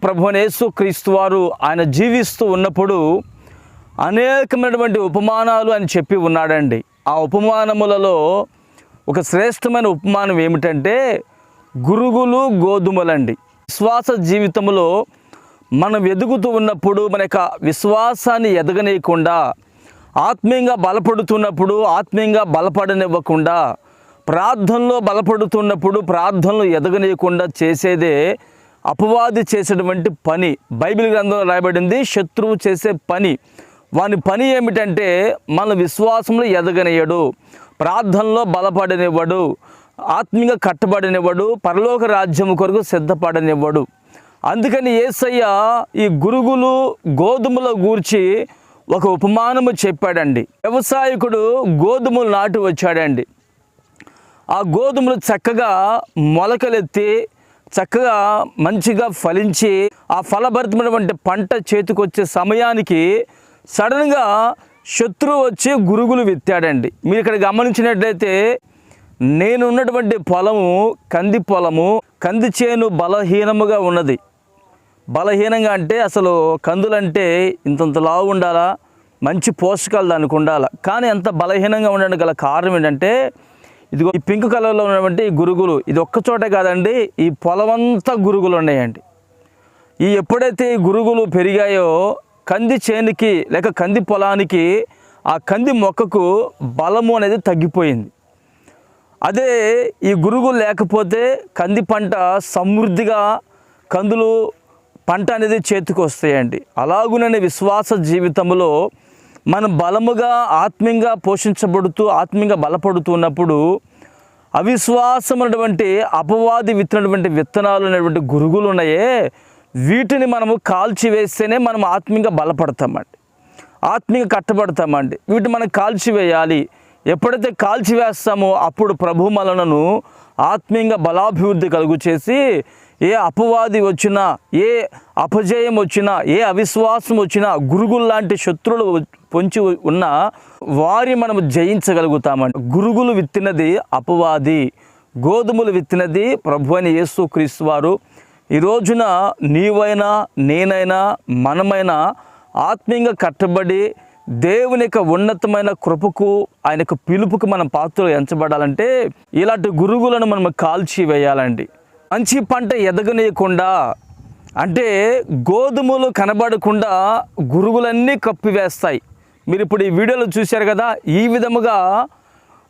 ప్రభువైన యేసుక్రీస్తు వారు ఆయన జీవిస్తూ ఉన్నప్పుడు అనేకమైనటువంటి ఉపమానాలు అని చెప్పి ఉన్నాడండి. ఆ ఉపమానములలో ఒక శ్రేష్టమైన ఉపమానం ఏమిటంటే గురుగులు గోధుమలండి. విశ్వాస జీవితంలో మనం ఎదుగుతూ ఉన్నప్పుడు మన యొక్క విశ్వాసాన్ని ఎదగనీయకుండా, ఆత్మీయంగా బలపడుతున్నప్పుడు ఆత్మీయంగా బలపడనివ్వకుండా, ప్రార్థనలో బలపడుతున్నప్పుడు ప్రార్థనలు ఎదగనీయకుండా చేసేదే అపవాది చేసేటువంటి పని. బైబిల్ గ్రంథంలో రాయబడింది శత్రువు చేసే పని. వాని పని ఏమిటంటే మన విశ్వాసంలో ఎదగనివ్వడు, ప్రార్థనలో బలపడనివ్వడు, ఆత్మీయంగా కట్టబడనివ్వడు, పరలోక రాజ్యం కొరకు సిద్ధపడనివ్వడు. అందుకని యేసయ్య ఈ గురుగులు గోధుమల గూర్చి ఒక ఉపమానము చెప్పాడండి. వ్యవసాయకుడు గోధుమలు నాటి వచ్చాడండి. ఆ గోధుమలు చక్కగా మొలకలెత్తి చక్కగా మంచిగా ఫలించి ఆ ఫలభరితమైనటువంటి పంట చేతికొచ్చే సమయానికి సడన్గా శత్రువు వచ్చి గురుగులు విత్తాడండి. మీరు ఇక్కడ గమనించినట్లయితే నేనున్నటువంటి పొలము కంది పొలము, కంది చేను బలహీనముగా ఉన్నది. బలహీనంగా అంటే అసలు కందులంటే ఇంతంత లావు ఉండాలా, మంచి పోషకాలు దానికి ఉండాలా. కానీ అంత బలహీనంగా ఉండడానికి గల కారణం ఏంటంటే ఇదిగో ఈ పింక్ కలర్లో ఉన్నటువంటి ఈ గురుగులు, ఇది ఒక్క చోటే కాదండి, ఈ పొలమంతా గురుగులు ఉన్నాయండి. ఈ ఎప్పుడైతే ఈ గురుగులు పెరిగాయో కంది చేనుకి లేక కంది పొలానికి ఆ కంది మొక్కకు బలము అనేది తగ్గిపోయింది. అదే ఈ గురుగులు లేకపోతే కంది పంట సమృద్ధిగా కందులు పంట అనేది చేతికి వస్తాయండి. అలాగుననే విశ్వాస జీవితంలో మనం బలముగా ఆత్మీయంగా పోషించబడుతూ ఆత్మీయంగా బలపడుతున్నప్పుడు అవిశ్వాసమైనటువంటి అపవాది విత్తినటువంటి విత్తనాలు అనేటువంటి గురుగులు ఉన్నాయే, వీటిని మనము కాల్చివేస్తేనే మనం ఆత్మీయంగా బలపడతామండి, ఆత్మీయంగా కట్టబడతామండి. వీటిని మనం కాల్చివేయాలి. ఎప్పుడైతే కాల్చివేస్తామో అప్పుడు ప్రభు మనలను ఆత్మీయంగా బలాభివృద్ధి కలుగు చేసి ఏ అపవాది వచ్చినా, ఏ అపజయం వచ్చినా, ఏ అవిశ్వాసం వచ్చినా, గురుగులు లాంటి శత్రువులు పొంచి ఉన్నా వారి మనము జయించగలుగుతామండి. గురుగులు విత్తినది అపవాది, గోధుమలు విత్తినది ప్రభువైన యేసుక్రీస్తు వారు. ఈ రోజున నీవైనా నేనైనా మనమైనా ఆత్మీయంగా కట్టబడి దేవుని యొక్క ఉన్నతమైన కృపకు ఆయన యొక్క పిలుపుకు మనం పాత్రలు ఎంచబడాలంటే ఇలాంటి గురుగులను మనం కాల్చి వేయాలండి. మంచి పంట ఎదగనీయకుండా అంటే గోధుమలు కనబడకుండా గురుగులన్నీ కప్పివేస్తాయి. మీరు ఇప్పుడు ఈ వీడియోలో చూశారు కదా, ఈ విధముగా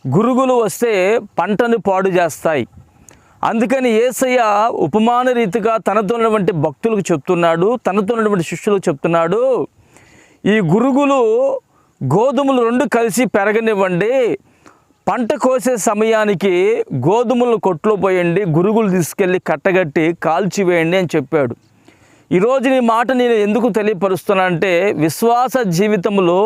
గురుగులు వస్తే పంటను పాడు చేస్తాయి. అందుకని యేసయ్య ఉపమాన రీతిగా తనతో ఉన్నటువంటి భక్తులకు చెప్తున్నాడు, తనతో ఉన్నటువంటి శిష్యులకు చెప్తున్నాడు, ఈ గురుగులు గోధుమలు రెండు కలిసి పెరగనివ్వండి, పంట కోసే సమయానికి గోధుమలు కొట్లో పోయండి, గురుగులు తీసుకెళ్ళి కట్టగట్టి కాల్చివేయండి అని చెప్పాడు. ఈరోజు ఈ మాట నేను ఎందుకు తెలియపరుస్తున్నానంటే విశ్వాస జీవితంలో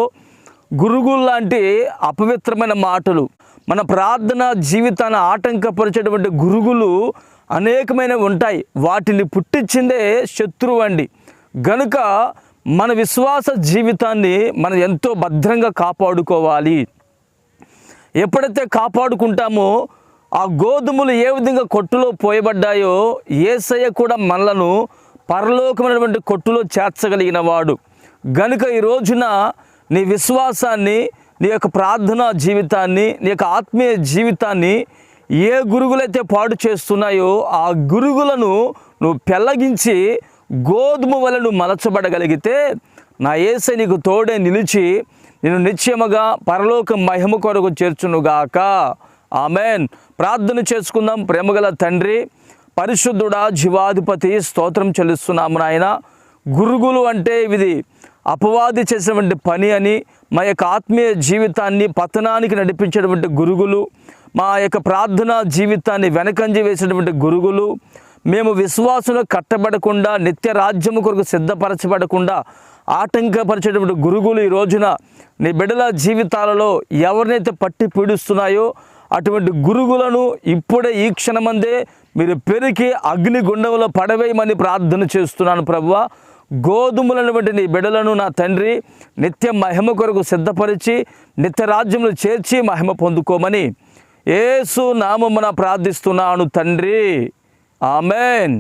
గురుగులు లాంటి అపవిత్రమైన మాటలు, మన ప్రార్థన జీవితాన్ని ఆటంకపరిచేటువంటి గురుగులు అనేకమైనవి ఉంటాయి. వాటిని పుట్టించిందే శత్రువు అండి. గనుక మన విశ్వాస జీవితాన్ని మనం ఎంతో భద్రంగా కాపాడుకోవాలి. ఎప్పుడైతే కాపాడుకుంటామో ఆ గోధుమలు ఏ విధంగా కొట్టులో పోయబడ్డాయో యేసయ్య కూడా మనలను పరలోకమైనటువంటి కొట్టులో చేర్చగలిగిన వాడు. గనుక ఈ రోజున నీ విశ్వాసాన్ని, నీ యొక్క ప్రార్థనా జీవితాన్ని, నీ యొక్క ఆత్మీయ జీవితాన్ని ఏ గురుగులైతే పాడు చేస్తున్నాయో ఆ గురుగులను నువ్వు పెళ్ళగించి గోధుమ వలె నువ్వు మలచబడగలిగితే నా యేసయ్య నీకు తోడే నిలిచి నేను నిశ్చయముగా పరలోక మహిమ కొరకు చేర్చునుగాక. ఆమెన్. ప్రార్థన చేసుకుందాం. ప్రేమగల తండ్రి, పరిశుద్ధుడా, జీవాధిపతి, స్తోత్రం చెల్లిస్తున్నాము నాయన. గురుగులు అంటే ఇది అపవాది చేసినటువంటి పని అని, మా యొక్క ఆత్మీయ జీవితాన్ని పతనానికి నడిపించేటువంటి గురుగులు, మా యొక్క ప్రార్థనా జీవితాన్ని వెనకంజి వేసినటువంటి గురుగులు, మేము విశ్వాసంలో కట్టబడకుండా నిత్య రాజ్యము కొరకు సిద్ధపరచబడకుండా ఆటంకపరిచేటువంటి గురుగులు ఈ రోజున నీ బిడ్డల జీవితాలలో ఎవరినైతే పట్టి పీడిస్తున్నాయో అటువంటి గురుగులను ఇప్పుడే ఈ క్షణమందే మీరు పెరికి అగ్నిగుండంలో పడవేయమని ప్రార్థన చేస్తున్నాను ప్రభువా. గోధుమలైనటువంటి నీ బిడ్డలను నా తండ్రి నిత్య మహిమ కొరకు సిద్ధపరిచి నిత్య రాజ్యంలో చేర్చి మహిమ పొందుకోమని యేసు నామమున ప్రార్థిస్తున్నాను తండ్రి. ఆమెన్.